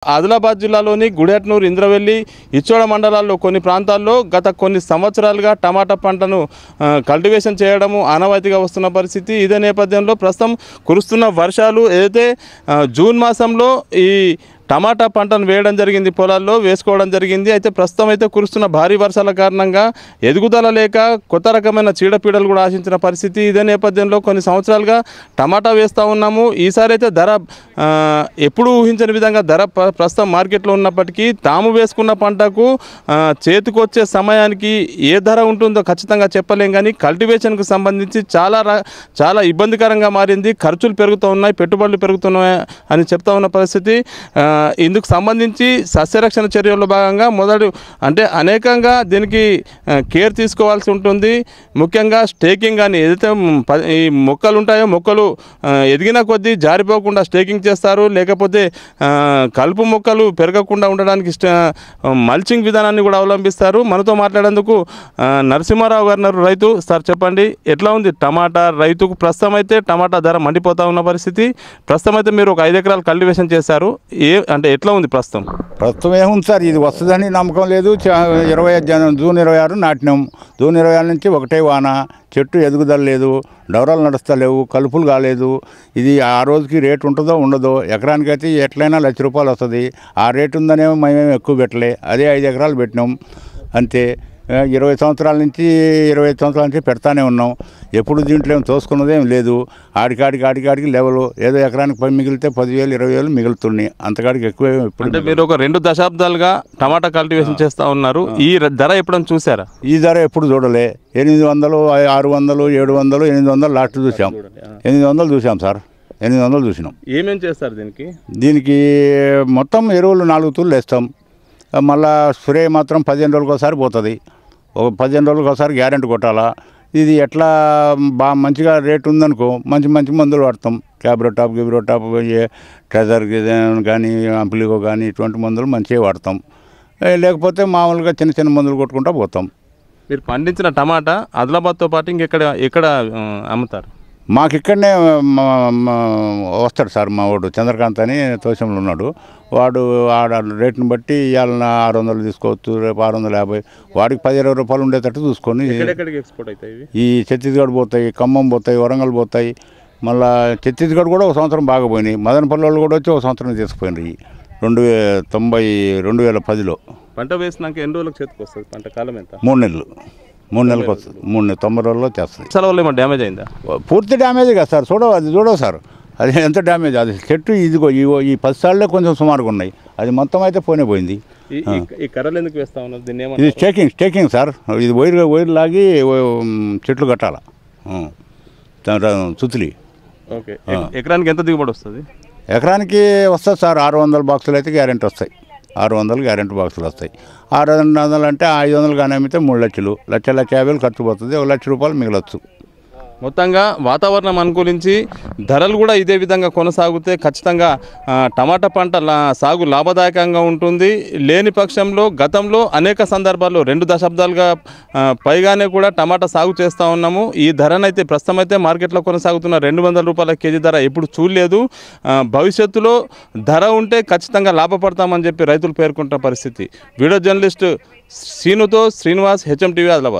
ఆదిలాబాద్ జిల్లాలోని గుడెట్నూరు, ఇంద్రవెల్లి, ఇచ్చోడ మండలాల్లో కొన్ని ప్రాంతాల్లో గత కొన్ని సంవత్సరాలుగా టమాటా పంటను కల్టివేషన్ చేయడము ఆనవాయితీగా వస్తున్న పరిస్థితి. ఇదే నేపథ్యంలో ప్రస్తుతం కురుస్తున్న వర్షాలు ఏదైతే జూన్ మాసంలో ఈ టమాటా పంటను వేయడం జరిగింది, పొలాల్లో వేసుకోవడం జరిగింది. అయితే ప్రస్తుతం అయితే కురుస్తున్న భారీ వర్షాల కారణంగా ఎదుగుదల లేక కొత్త రకమైన చీడపీడలు కూడా ఆశించిన పరిస్థితి. ఇదే నేపథ్యంలో కొన్ని సంవత్సరాలుగా టమాటా వేస్తూ ఉన్నాము. ఈసారి అయితే ధర ఎప్పుడు ఊహించని విధంగా ధర ప్రస్తుతం మార్కెట్లో ఉన్నప్పటికీ తాము వేసుకున్న పంటకు చేతికొచ్చే సమయానికి ఏ ధర ఉంటుందో ఖచ్చితంగా చెప్పలేం. కానీ కల్టివేషన్కు సంబంధించి చాలా ఇబ్బందికరంగా మారింది. ఖర్చులు పెరుగుతూ ఉన్నాయి, పెట్టుబడులు పెరుగుతున్నాయి అని చెప్తా ఉన్న పరిస్థితి. ఇందుకు సంబంధించి సస్యరక్షణ చర్యల్లో భాగంగా అనేకంగా దీనికి కేర్ తీసుకోవాల్సి ఉంటుంది. ముఖ్యంగా స్టేకింగ్ కానీ ఏదైతే ఈ మొక్కలు ఉంటాయో మొక్కలు ఎదిగిన కొద్దీ జారిపోకుండా స్టేకింగ్ చేస్తారు. లేకపోతే కలుపు మొక్కలు పెరగకుండా ఉండడానికి మల్చింగ్ విధానాన్ని కూడా అవలంబిస్తారు. మనతో మాట్లాడేందుకు నరసింహారావు గారు, రైతు. సార్ చెప్పండి, ఎట్లా ఉంది టమాటా రైతుకు? ప్రస్తుతం అయితే టమాటా ధర మండిపోతూ ఉన్న పరిస్థితి. ప్రస్తుతం అయితే మీరు ఒక 5 ఎకరాలు కల్టివేషన్ చేశారు. ఎట్లా ఉంది ప్రస్తుతం ఏముంది సార్, ఇది వస్తుందని నమ్మకం లేదు. జూన్ 26 నాటినాం. జూన్ 26 నుంచి ఒకటే వాన, చెట్టు ఎదుగుదల లేదు, డవరాలు నడుస్తలేవు, కలుపులు కాలేదు. ఇది ఆ రోజుకి రేటు ఉంటుందో ఉండదో. ఎకరానికైతే ఎట్లయినా ₹1,00,000 వస్తుంది. ఆ రేటు ఉందనేమో మేమేమి ఎక్కువ పెట్టలే. అదే 5 ఎకరాలు పెట్టినాం అంతే. 20 సంవత్సరాల నుంచి 25 సంవత్సరాల నుంచి పెడతానే ఉన్నాం. ఎప్పుడు దీంట్లో ఏం తోసుకున్నదేం లేదు. ఆడికాడికి లెవెల్ ఏదో ఎకరానికి 10 మిగిలితే 10,000 20,000 మిగులుతున్నాయి. అంతకాడికి ఎక్కువ. ఇప్పుడు మీరు ఒక 2 దశాబ్దాలుగా టమాటా కల్టివేషన్ చేస్తూ ఉన్నారు. ఈ ధర ఎప్పుడైనా చూసారా? ఈ ధర ఎప్పుడు చూడలే. 800, 600, 700, 800 లాస్ట్ చూసాం. 800 చూసాం సార్. 800 చూసినాం. ఏమేం చేస్తారు దీనికి మొత్తం ఎరువులు 4 తూర్లు వేస్తాం. మళ్ళా స్ప్రే మాత్రం 15 రోజులకు ఒకసారి పోతుంది. ఒక 15 రోజులకు ఒకసారి గ్యారెంటీ కొట్టాలా. ఇది ఎట్లా బాగా మంచిగా రేటు ఉందనుకో మంచి మందులు వాడతాం. క్యాబ్రోటాప్ ట్రెజర్ కానీ అంప్లిగో కానీ ఇటువంటి మందులు మంచిగా వాడతాం. లేకపోతే మామూలుగా చిన్న మందులు కొట్టుకుంటూ పోతాం. మీరు పండించిన టమాటా ఆదిలాబాద్తో పాటు ఎక్కడ అమ్ముతారు? మాకు ఇక్కడనే వస్తాడు సార్ మా వాడు చంద్రకాంత్ అని తోషంలో ఉన్నాడు. వాడు ఆడ రేటుని బట్టి ఇవాళ 600 తీసుకోవచ్చు, రేపు 650. వాడికి ₹10-20 ఉండేటట్టు చూసుకొని ఎక్స్పోర్ట్ అవుతాయి. ఈ ఛత్తీస్గఢ్ పోతాయి, ఖమ్మం పోతాయి, వరంగల్ పోతాయి. మళ్ళీ ఛత్తీస్గఢ్ కూడా ఒక సంవత్సరం బాగా పోయినాయి. మదనపల్లి వాళ్ళు కూడా వచ్చి ఒక సంవత్సరం తీసుకుపోయినాయి 2010లో. పంట వేసినాక ఎన్ని రోజులకు చేతికి వస్తుంది? పంట కాలం ఎంత? 3 నెలలు. 3 నెలలకు వస్తుంది. 90 రోజుల్లో చేస్తుంది. చాలా ఏమో డ్యామేజ్ అయిందా? పూర్తి డ్యామేజ్ కదా సార్. చూడవు సార్, అది ఎంత డ్యామేజ్. అది చెట్టు ఇదిగో ఈ 10 సార్లే కొంచెం సుమారుగా ఉన్నాయి. అది మొత్తం అయితే పోయింది. ఈ కర్రలు ఎందుకు వేస్తా ఉన్నారు? దీన్ని ఇది స్టేకింగ్ సార్. ఇది వైర్ లాగి చెట్లు కట్టాల చుతులి. ఓకే. ఎకరానికి ఎంత దిగుబడి వస్తుంది? ఎకరానికి వస్తుంది సార్ 600 బాక్సులు అయితే గ్యారెంటీ వస్తాయి. 600 గ్యారెంటీ బాక్సులు వస్తాయి. 600 అంటే 500 కానీ అమ్మితే 3 లక్షలు, 1,50,000 ఖర్చు పోతుంది. ₹1,00,000 మిగలొచ్చు. మొత్తంగా వాతావరణం అనుకూలించి ధరలు కూడా ఇదే విధంగా కొనసాగితే ఖచ్చితంగా టమాటా పంట సాగు లాభదాయకంగా ఉంటుంది. లేని పక్షంలో గతంలో అనేక సందర్భాల్లో 2 దశాబ్దాలుగా పైగానే కూడా టమాటా సాగు చేస్తూ ఉన్నాము. ఈ ధరనైతే ప్రస్తుతం అయితే మార్కెట్లో కొనసాగుతున్న ₹200 కేజీ ధర ఎప్పుడు చూడలేదు. భవిష్యత్తులో ధర ఉంటే ఖచ్చితంగా లాభపడతామని చెప్పి రైతులు పేర్కొంటున్న పరిస్థితి. వీడియో జర్నలిస్ట్ శ్రీనుతో శ్రీనివాస్, HM టీవీ, ఆదిలాబాద్.